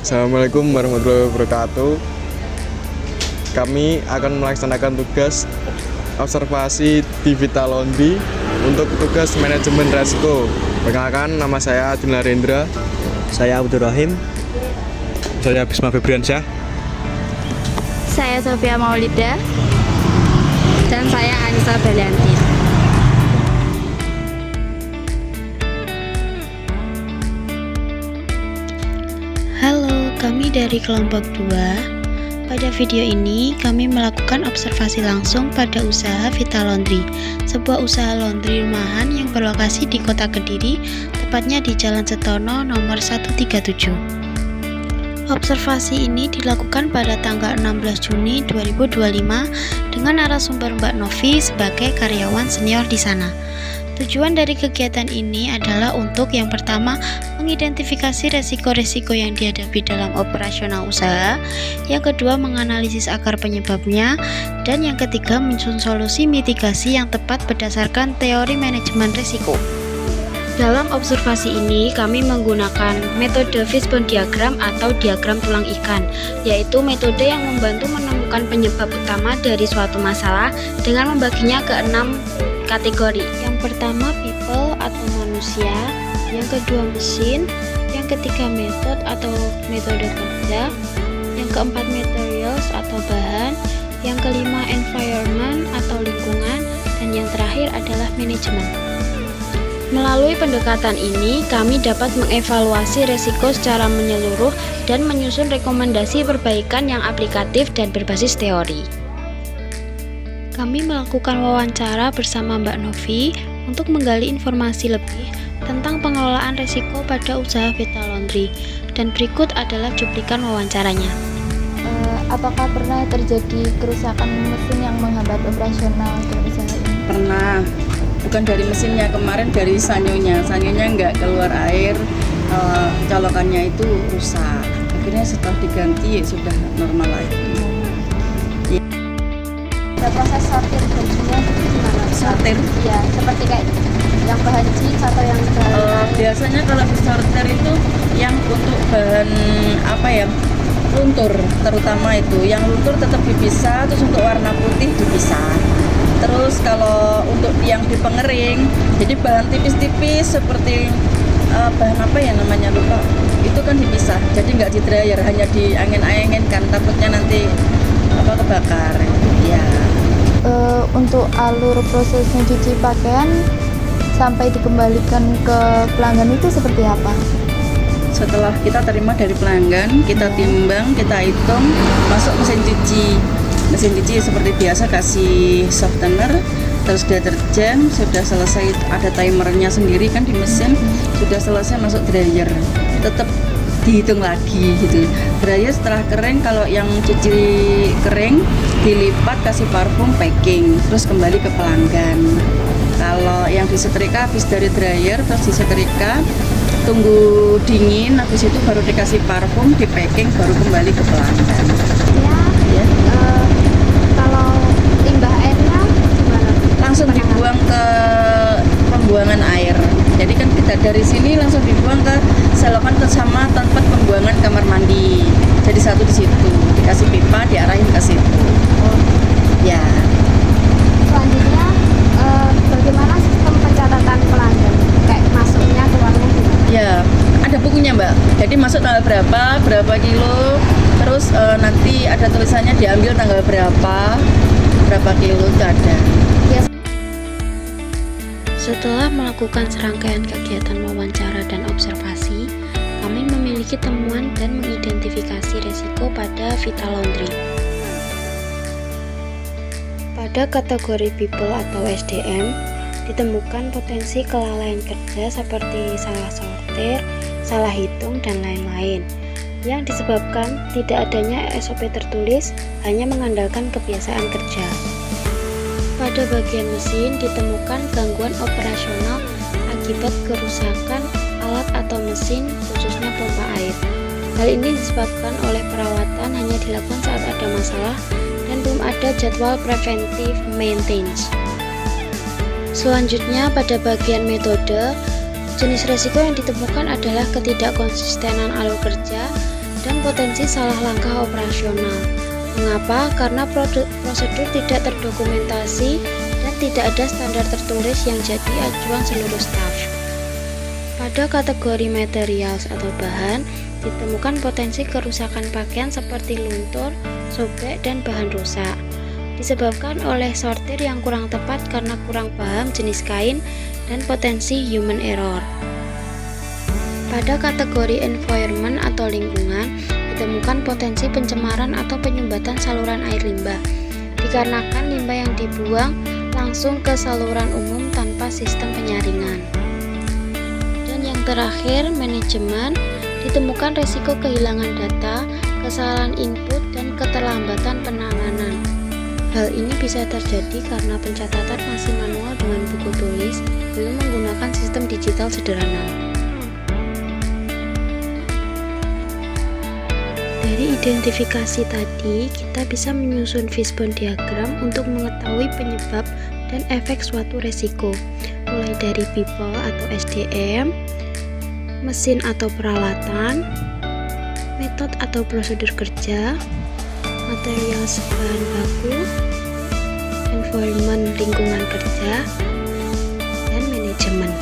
Assalamualaikum warahmatullahi wabarakatuh. Kami akan melaksanakan tugas observasi di Vita Laundry untuk tugas manajemen resiko. Perkenalkan, nama saya Adil Narendra. Saya Abdul Rahim. Saya Bisma Febriansyah. Saya Sofia Maulida. Dan saya Anissa Balianti. Halo, kami dari kelompok 2. Pada video ini, kami melakukan observasi langsung pada usaha Vita Laundry, sebuah usaha laundry rumahan yang berlokasi di Kota Kediri, tepatnya di Jalan Setono nomor 137. Observasi ini dilakukan pada tanggal 16 Juni 2025 dengan narasumber Mbak Novi sebagai karyawan senior di sana. Tujuan dari kegiatan ini adalah untuk yang pertama mengidentifikasi resiko-resiko yang dihadapi dalam operasional usaha, yang kedua menganalisis akar penyebabnya, dan yang ketiga menyusun solusi mitigasi yang tepat berdasarkan teori manajemen risiko. Dalam observasi ini kami menggunakan metode fishbone diagram atau diagram tulang ikan, yaitu metode yang membantu menemukan penyebab utama dari suatu masalah dengan membaginya ke 6 kategori. Yang pertama people atau manusia, yang kedua mesin, yang ketiga method atau metode kerja, yang keempat materials atau bahan, yang kelima environment atau lingkungan, dan yang terakhir adalah manajemen. Melalui pendekatan ini, kami dapat mengevaluasi resiko secara menyeluruh dan menyusun rekomendasi perbaikan yang aplikatif dan berbasis teori. Kami melakukan wawancara bersama Mbak Novi untuk menggali informasi lebih tentang pengelolaan risiko pada usaha Vita Laundry, dan berikut adalah cuplikan wawancaranya. Apakah pernah terjadi kerusakan mesin yang menghambat operasional dari usaha ini? Pernah, bukan dari mesinnya, kemarin dari sanyonya nggak keluar air, colokannya itu rusak. Akhirnya setelah diganti ya sudah normal lagi. Proses sortir bajunya itu gimana? Sortir? Iya, seperti kayak yang bahan jeans atau yang bahan biasanya kalau di sortir itu yang untuk bahan luntur, terutama itu yang luntur tetap dipisah, terus untuk warna putih dipisah. Terus kalau untuk yang di pengering, jadi bahan tipis-tipis seperti bahan apa ya namanya lupa, itu kan dipisah, jadi nggak di dryer, hanya diangin-angin kan, takutnya nanti kebakar ya. Untuk alur proses mencuci pakaian sampai dikembalikan ke pelanggan itu seperti apa? Setelah kita terima dari pelanggan, kita timbang, kita hitung, masuk mesin cuci. Mesin cuci seperti biasa kasih softener, terus deterjen, sudah selesai ada timernya sendiri kan di mesin, sudah selesai masuk dryer, tetap dihitung lagi gitu. Dryer setelah kering, kalau yang cuci kering dilipat, kasih parfum, packing, terus kembali ke pelanggan. Kalau yang disetrika habis dari dryer terus disetrika, tunggu dingin, habis itu baru dikasih parfum, di packing, baru kembali ke pelanggan. Ya. Kalau limbah airnya gimana? Langsung dibuang ke pembuangan air. Jadi kan kita dari sini langsung dibuang ke selokan sama tempat pembuangan kamar mandi. Jadi satu di situ, dikasih pipa, diarahin ke situ. Ya. Selanjutnya bagaimana sistem pencatatan pelanggan? Kayak masuknya, keluarnya gimana? Ya, ada bukunya Mbak. Jadi masuk tanggal berapa kilo, terus nanti ada tulisannya diambil tanggal berapa kilo itu ada. Setelah melakukan serangkaian kegiatan wawancara dan observasi, kami memiliki temuan dan mengidentifikasi risiko pada Vita Laundry. Pada kategori people atau SDM, ditemukan potensi kelalaian kerja seperti salah sortir, salah hitung, dan lain-lain, yang disebabkan tidak adanya SOP tertulis, hanya mengandalkan kebiasaan kerja. Pada bagian mesin ditemukan gangguan operasional akibat kerusakan alat atau mesin, khususnya pompa air. Hal ini disebabkan oleh perawatan hanya dilakukan saat ada masalah dan belum ada jadwal preventive maintenance. Selanjutnya pada bagian metode, jenis resiko yang ditemukan adalah ketidakkonsistenan alur kerja dan potensi salah langkah operasional. Mengapa? Karena prosedur tidak terdokumentasi dan tidak ada standar tertulis yang jadi acuan seluruh staf. Pada kategori materials atau bahan, ditemukan potensi kerusakan pakaian seperti luntur, sobek, dan bahan rusak. Disebabkan oleh sortir yang kurang tepat karena kurang paham jenis kain dan potensi human error. Pada kategori environment atau lingkungan, ditemukan potensi pencemaran atau penyumbatan saluran air limbah, dikarenakan limbah yang dibuang langsung ke saluran umum tanpa sistem penyaringan. Dan yang terakhir, manajemen, ditemukan resiko kehilangan data, kesalahan input, dan keterlambatan penanganan. Hal ini bisa terjadi karena pencatatan masih manual dengan buku tulis, belum menggunakan sistem digital sederhana. Dari identifikasi tadi, kita bisa menyusun fishbone diagram untuk mengetahui penyebab dan efek suatu resiko, mulai dari people atau SDM, mesin atau peralatan, metode atau prosedur kerja, material bahan baku, environment lingkungan kerja, dan manajemen.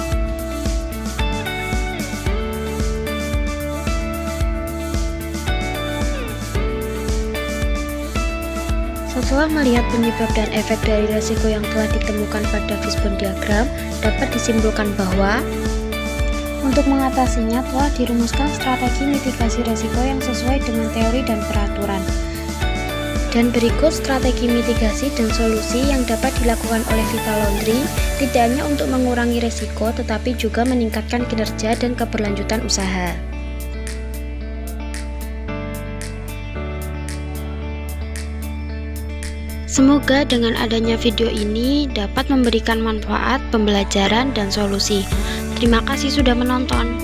Setelah melihat penyebab dan efek dari resiko yang telah ditemukan pada fishbone diagram, dapat disimpulkan bahwa untuk mengatasinya telah dirumuskan strategi mitigasi resiko yang sesuai dengan teori dan peraturan. Dan berikut strategi mitigasi dan solusi yang dapat dilakukan oleh Vita Laundry, tidak hanya untuk mengurangi resiko, tetapi juga meningkatkan kinerja dan keberlanjutan usaha. Semoga dengan adanya video ini dapat memberikan manfaat, pembelajaran, dan solusi. Terima kasih sudah menonton.